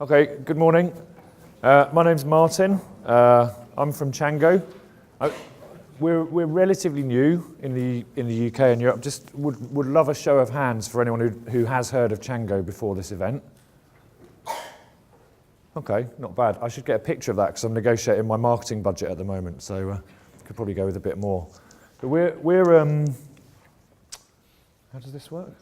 Okay, good morning. My name's Martyn. I'm from Chango. We're relatively new in the UK and Europe. Just would love a show of hands for anyone who has heard of Chango before this event. Okay, not bad. I should get a picture of that because I'm negotiating my marketing budget at the moment, so could probably go with a bit more. But we're how does this work?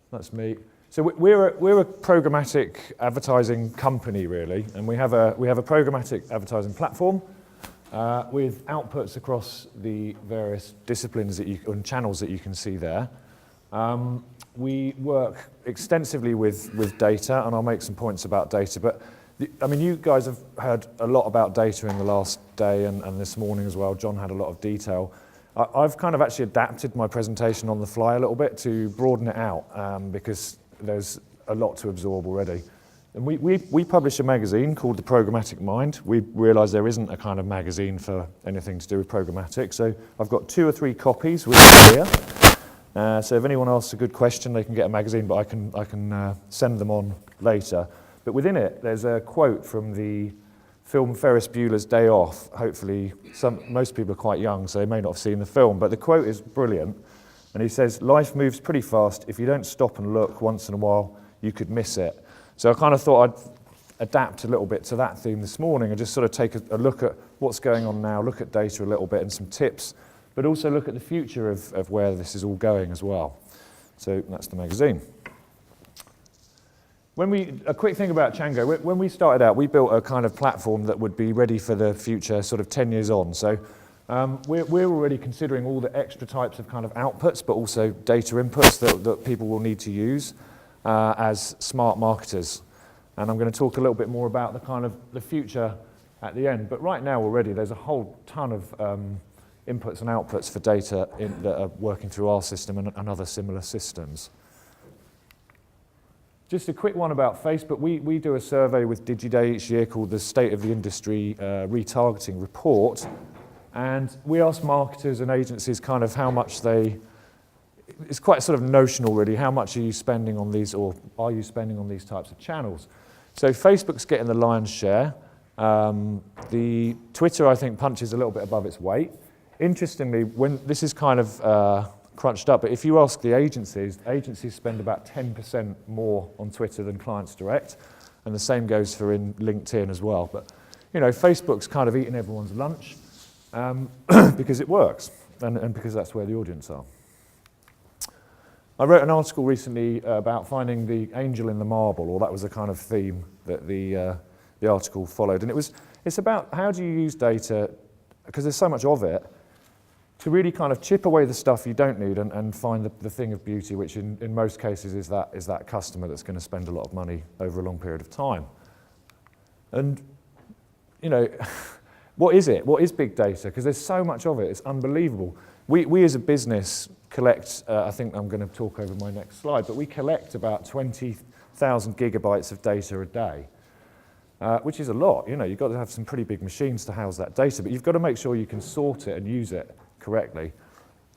That's me. So we're a programmatic advertising company, really, and we have a programmatic advertising platform with outputs across the various disciplines and channels that you can see there. We work extensively with data, and I'll make some points about data. But I mean, you guys have heard a lot about data in the last day and this morning as well. John had a lot of detail. I've kind of actually adapted my presentation on the fly a little bit to broaden it out because there's a lot to absorb already. And we publish a magazine called The Programmatic Mind. We realise there isn't a kind of magazine for anything to do with programmatic, so I've got 2 or 3 copies with me here. So if anyone asks a good question, they can get a magazine, but I can send them on later. But within it, there's a quote from the film Ferris Bueller's Day Off. Hopefully, most people are quite young, so they may not have seen the film, but the quote is brilliant. And he says, "Life moves pretty fast. If you don't stop and look once in a while, you could miss it." So I kind of thought I'd adapt a little bit to that theme this morning and just sort of take a look at what's going on now, look at data a little bit and some tips, but also look at the future of where this is all going as well. So that's the magazine. A quick thing about Chango, when we started out, we built a kind of platform that would be ready for the future sort of 10 years on. So we're already considering all the extra types of kind of outputs, but also data inputs that people will need to use as smart marketers. And I'm going to talk a little bit more about the kind of the future at the end. But right now already, there's a whole ton of inputs and outputs for data that are working through our system and other similar systems. Just a quick one about Facebook. We do a survey with DigiDay each year called the State of the Industry Retargeting Report. And we ask marketers and agencies kind of how much it's quite sort of notional really, how much are you spending on these, or are you spending on these types of channels? So Facebook's getting the lion's share. The Twitter, I think, punches a little bit above its weight. Interestingly, when this is kind of crunched up, but if you ask the agencies spend about 10% more on Twitter than clients direct, and the same goes for in LinkedIn as well. But you know, Facebook's kind of eating everyone's lunch because it works, and because that's where the audience are. I wrote an article recently about finding the angel in the marble, or that was the kind of theme that the article followed, and it's about how do you use data, because there's so much of it, to really kind of chip away the stuff you don't need and find the thing of beauty, which in most cases is that customer that's going to spend a lot of money over a long period of time. And, you know, what is it? What is big data? Because there's so much of it, it's unbelievable. We as a business collect, I think I'm going to talk over my next slide, but we collect about 20,000 gigabytes of data a day, which is a lot. You know, you've got to have some pretty big machines to house that data, but you've got to make sure you can sort it and use it correctly.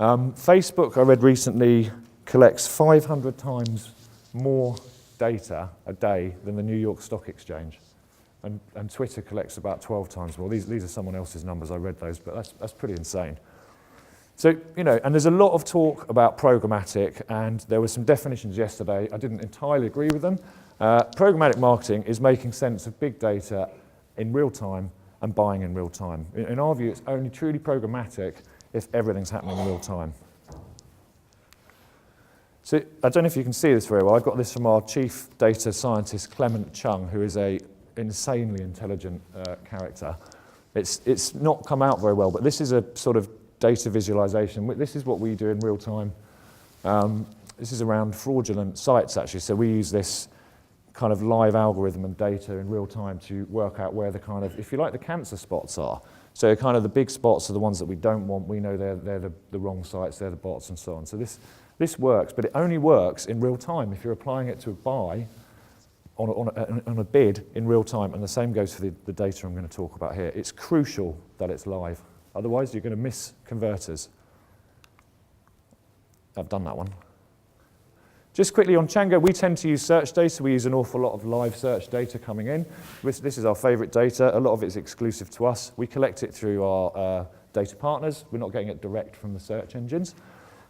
Facebook, I read recently, collects 500 times more data a day than the New York Stock Exchange. And Twitter collects about 12 times more. These are someone else's numbers, I read those, but that's pretty insane. So, you know, and there's a lot of talk about programmatic, and there were some definitions yesterday. I didn't entirely agree with them. Programmatic marketing is making sense of big data in real time and buying in real time. In our view, it's only truly programmatic if everything's happening in real time. So I don't know if you can see this very well. I've got this from our chief data scientist, Clement Chung, who is an insanely intelligent character. It's not come out very well, but this is a sort of data visualization. This is what we do in real time. This is around fraudulent sites, actually. So we use this kind of live algorithm and data in real time to work out where the kind of, if you like, the cancer spots are. So kind of the big spots are the ones that we don't want. We know they're the wrong sites, they're the bots and so on. So this works, but it only works in real time if you're applying it to a buy on a bid in real time, and the same goes for the data I'm going to talk about here. It's crucial that it's live. Otherwise, you're going to miss converters. I've done that one. Just quickly on Chango, we tend to use search data. We use an awful lot of live search data coming in. This is our favorite data. A lot of it's exclusive to us. We collect it through our data partners. We're not getting it direct from the search engines.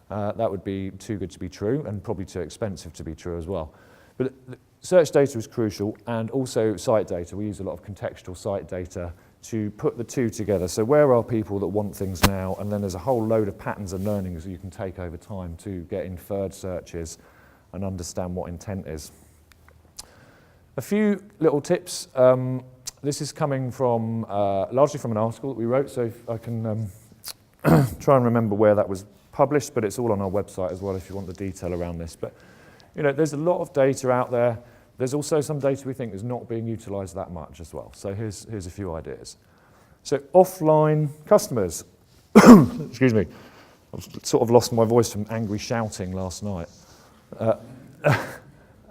That would be too good to be true and probably too expensive to be true as well. But search data is crucial, and also site data. We use a lot of contextual site data to put the two together. So where are people that want things now? And then there's a whole load of patterns and learnings that you can take over time to get inferred searches and understand what intent is. A few little tips. This is coming from largely from an article that we wrote, so if I can try and remember where that was published, but it's all on our website as well if you want the detail around this. But you know, there's a lot of data out there. There's also some data we think is not being utilised that much as well. So here's a few ideas. So offline customers. Excuse me. I've sort of lost my voice from angry shouting last night.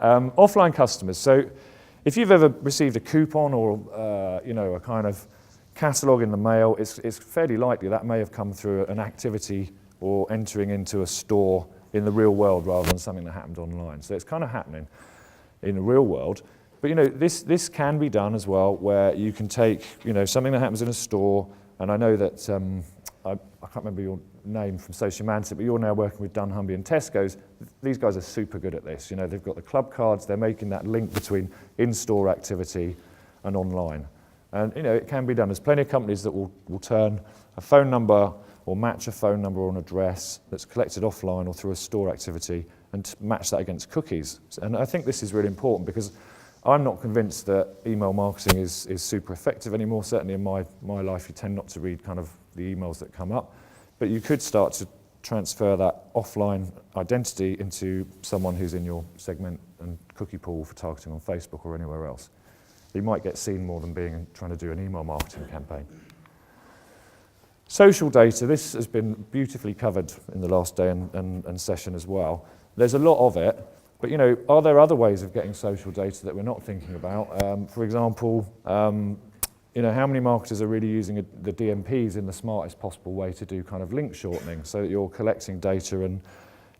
Offline customers. So if you've ever received a coupon or you know, a kind of catalogue in the mail, it's fairly likely that may have come through an activity or entering into a store in the real world rather than something that happened online. So it's kind of happening in the real world. But you know, this can be done as well, where you can take, you know, something that happens in a store, and I know that I can't remember your name from Sociomantic, but you're now working with Dunnhumby and Tesco's. These guys are super good at this. You know, they've got the club cards, they're making that link between in-store activity and online. And you know, it can be done. There's plenty of companies that will turn a phone number or match a phone number or an address that's collected offline or through a store activity and match that against cookies. And I think this is really important because I'm not convinced that email marketing is super effective anymore. Certainly in my life, you tend not to read kind of the emails that come up. But you could start to transfer that offline identity into someone who's in your segment and cookie pool for targeting on Facebook or anywhere else. You might get seen more than trying to do an email marketing campaign. Social data, this has been beautifully covered in the last day and session as well. There's a lot of it, but you know, are there other ways of getting social data that we're not thinking about? For example, you know, how many marketers are really using the DMPs in the smartest possible way to do kind of link shortening so that you're collecting data and,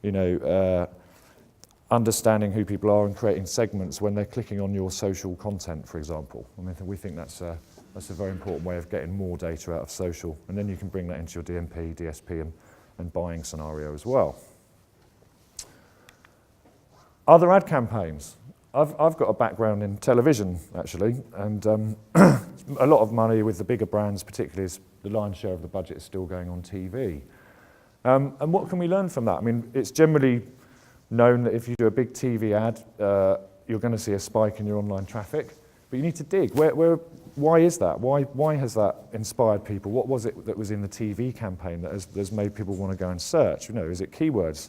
you know, understanding who people are and creating segments when they're clicking on your social content, for example. I mean, we think that's a very important way of getting more data out of social, and then you can bring that into your DMP, DSP and buying scenario as well. Other ad campaigns. I've got a background in television, actually, and a lot of money with the bigger brands, particularly as the lion's share of the budget is still going on TV. And what can we learn from that? I mean, it's generally known that if you do a big TV ad, you're going to see a spike in your online traffic, but you need to dig. Why is that? Why has that inspired people? What was it that was in the TV campaign that has made people want to go and search? You know, is it keywords?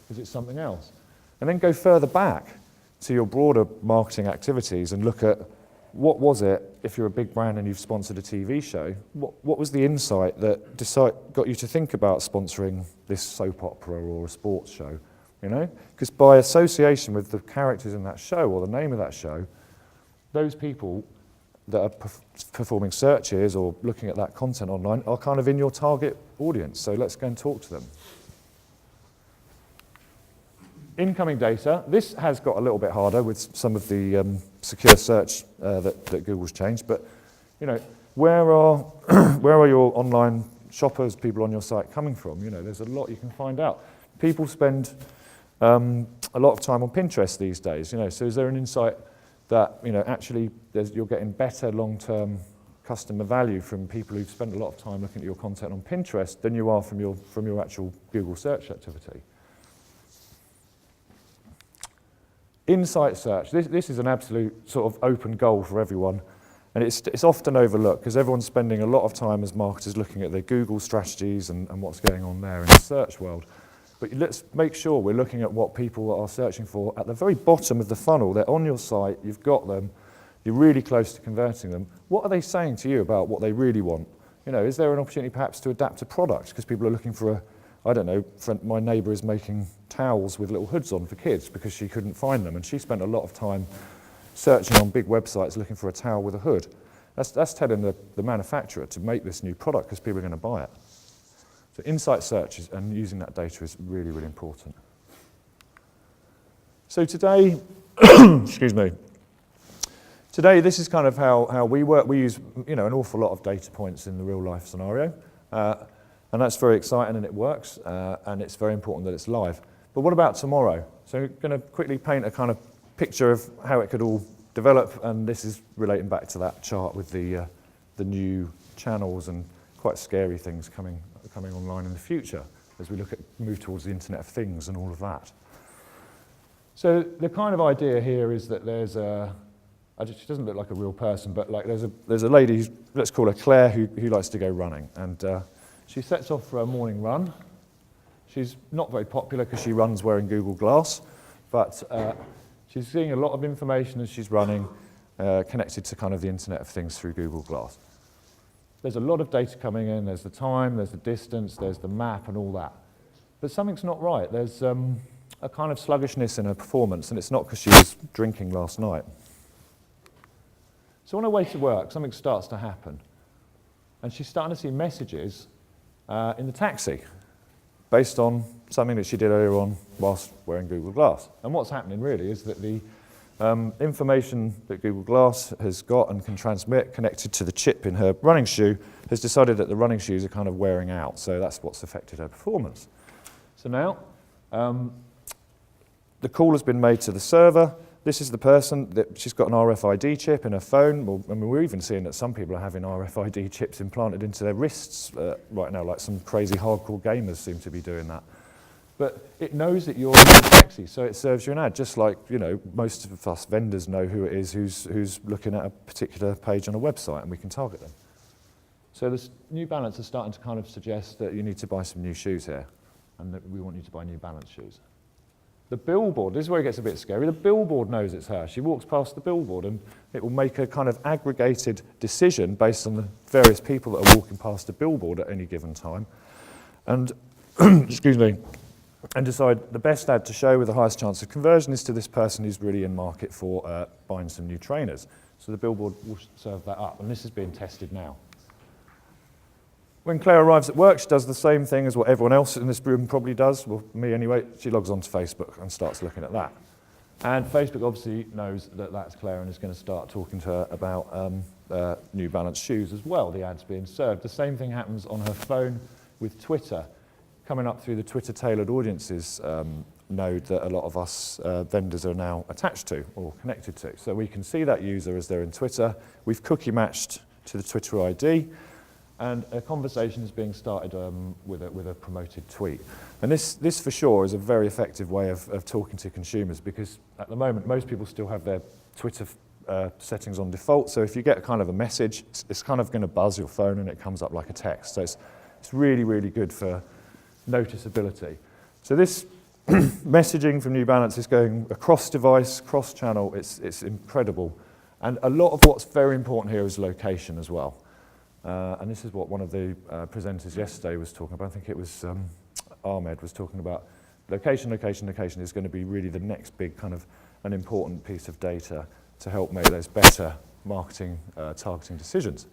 Is it something else? And then go further back to your broader marketing activities and look at what was it, if you're a big brand and you've sponsored a TV show, what was the insight that got you to think about sponsoring this soap opera or a sports show, you know? Because by association with the characters in that show or the name of that show, those people that are performing searches or looking at that content online are kind of in your target audience, so let's go and talk to them. Incoming data, this has got a little bit harder with some of the secure search that Google's changed, but you know, where are your online shoppers, people on your site coming from? You know, there's a lot you can find out. People spend a lot of time on Pinterest these days, you know, so is there an insight that, you know, actually you're getting better long-term customer value from people who've spent a lot of time looking at your content on Pinterest than you are from your actual Google search activity? Insight search, this is an absolute sort of open goal for everyone, and it's often overlooked because everyone's spending a lot of time as marketers looking at their Google strategies and what's going on there in the search world. But let's make sure we're looking at what people are searching for at the very bottom of the funnel. They're on your site, you've got them, you're really close to converting them. What are they saying to you about what they really want? You know, is there an opportunity perhaps to adapt a product because people are looking for I don't know, my neighbour is making towels with little hoods on for kids because she couldn't find them, and she spent a lot of time searching on big websites looking for a towel with a hood. That's telling the manufacturer to make this new product because people are going to buy it. So insight search and using that data is really, really important. So today, excuse me, today this is kind of how we work. We use an awful lot of data points in the real life scenario, and that's very exciting and it works, and it's very important that it's live. But what about tomorrow? So I'm going to quickly paint a kind of picture of how it could all develop, and this is relating back to that chart with the new channels and quite scary things coming online in the future as we move towards the Internet of Things and all of that. So the kind of idea here is that there's she doesn't look like a real person, but like there's a lady, let's call her Claire, who likes to go running, and she sets off for a morning run. She's not very popular because she runs wearing Google Glass, but she's seeing a lot of information as she's running, connected to kind of the Internet of Things through Google Glass. There's a lot of data coming in. There's the time, there's the distance, there's the map and all that. But something's not right. There's a kind of sluggishness in her performance, and it's not because she was drinking last night. So on her way to work, something starts to happen. And she's starting to see messages in the taxi based on something that she did earlier on whilst wearing Google Glass. And what's happening really is that the information that Google Glass has got and can transmit connected to the chip in her running shoe has decided that the running shoes are kind of wearing out. So that's what's affected her performance. So now the call has been made to the server. This is the person that she's got an RFID chip in her phone. Well, I mean, we're even seeing that some people are having RFID chips implanted into their wrists right now, like some crazy hardcore gamers seem to be doing that. But it knows that you're in the taxi, so it serves you an ad, just like most of us vendors know who it is who's looking at a particular page on a website, and we can target them. So this New Balance is starting to kind of suggest that you need to buy some new shoes here, and that we want you to buy New Balance shoes. The billboard, this is where it gets a bit scary. The billboard knows it's her. She walks past the billboard and it will make a kind of aggregated decision based on the various people that are walking past the billboard at any given time. And, excuse me, and decide the best ad to show with the highest chance of conversion is to this person who's really in market for buying some new trainers. So the billboard will serve that up, and this is being tested now. When Claire arrives at work, she does the same thing as what everyone else in this room probably does, well, me anyway. She logs onto Facebook and starts looking at that. And Facebook obviously knows that that's Claire and is going to start talking to her about New Balance shoes as well, the ads being served. The same thing happens on her phone with Twitter, coming up through the Twitter tailored audiences node that a lot of us vendors are now attached to or connected to. So we can see that user as they're in Twitter. We've cookie matched to the Twitter ID. And a conversation is being started with a promoted tweet. And this for sure is a very effective way of talking to consumers, because at the moment most people still have their Twitter settings on default. So if you get kind of a message, it's kind of going to buzz your phone and it comes up like a text. So it's really, really good for noticeability. So this messaging from New Balance is going across device, cross channel. It's incredible. And a lot of what's very important here is location as well. And this is what one of the presenters yesterday was talking about. I think it was Ahmed was talking about location is going to be really the next big kind of an important piece of data to help make those better marketing targeting decisions.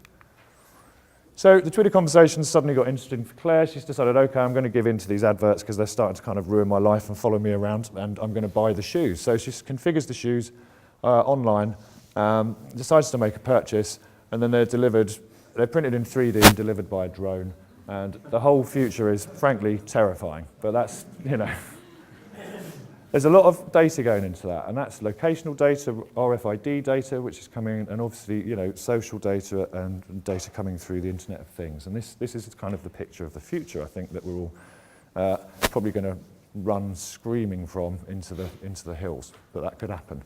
So the Twitter conversation suddenly got interesting for Claire. She's decided, okay, I'm going to give in to these adverts because they're starting to kind of ruin my life and follow me around, and I'm going to buy the shoes. So she configures the shoes online, decides to make a purchase, and then they're delivered. They're printed in 3D and delivered by a drone, and the whole future is frankly terrifying. But that's, there's a lot of data going into that, and that's locational data, RFID data, which is coming, and obviously, social data and data coming through the Internet of Things. And this is kind of the picture of the future, I think, that we're all probably going to run screaming from into the hills, but that could happen.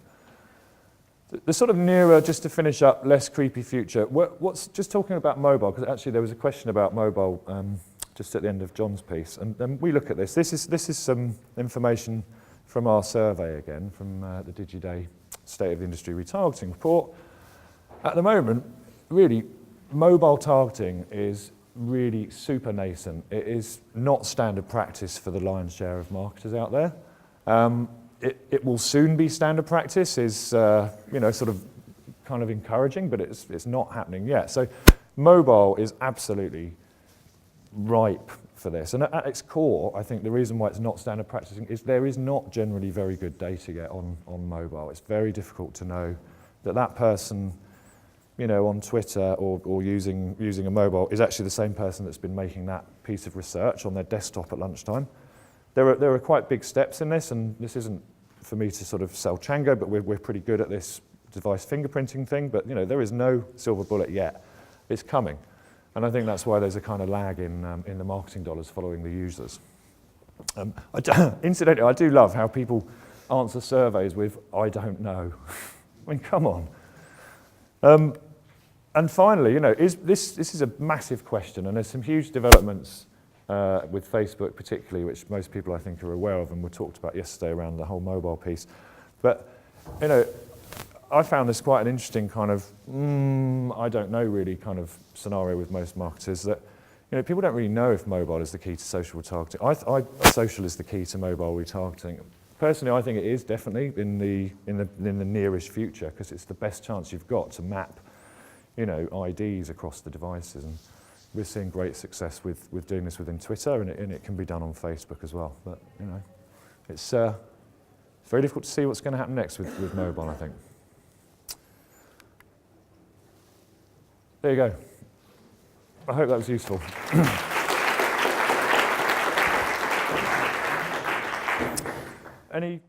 The sort of nearer, just to finish up, less creepy future, what's just talking about mobile, because actually there was a question about mobile just at the end of John's piece, and we look at this. This is some information from our survey again, from the DigiDay State of the Industry Retargeting report. At the moment, really, mobile targeting is really super nascent. It is not standard practice for the lion's share of marketers out there. It will soon be standard practice, is sort of kind of encouraging, but it's not happening yet. So mobile is absolutely ripe for this. And at its core, I think the reason why it's not standard practicing is there is not generally very good data yet on mobile. It's very difficult to know that person, you know, on Twitter or using a mobile is actually the same person that's been making that piece of research on their desktop at lunchtime. There are quite big steps in this, and this isn't for me to sort of sell Chango, but we're pretty good at this device fingerprinting thing, but you know, there is no silver bullet yet. It's coming. And I think that's why there's a kind of lag in the marketing dollars following the users. Incidentally, I do love how people answer surveys with, I don't know. I mean, come on. And finally, you know, this is a massive question, and there's some huge developments with Facebook particularly, which most people I think are aware of and were talked about yesterday around the whole mobile piece. But, you know, I found this quite an interesting kind of, I don't know really kind of scenario with most marketers that, you know, people don't really know if mobile is the key to social retargeting. Social is the key to mobile retargeting. Personally, I think it is definitely in the nearest future, because it's the best chance you've got to map, you know, IDs across the devices. And we're seeing great success with doing this within Twitter, and it can be done on Facebook as well. But, you know, it's very difficult to see what's going to happen next with mobile, I think. There you go. I hope that was useful. Any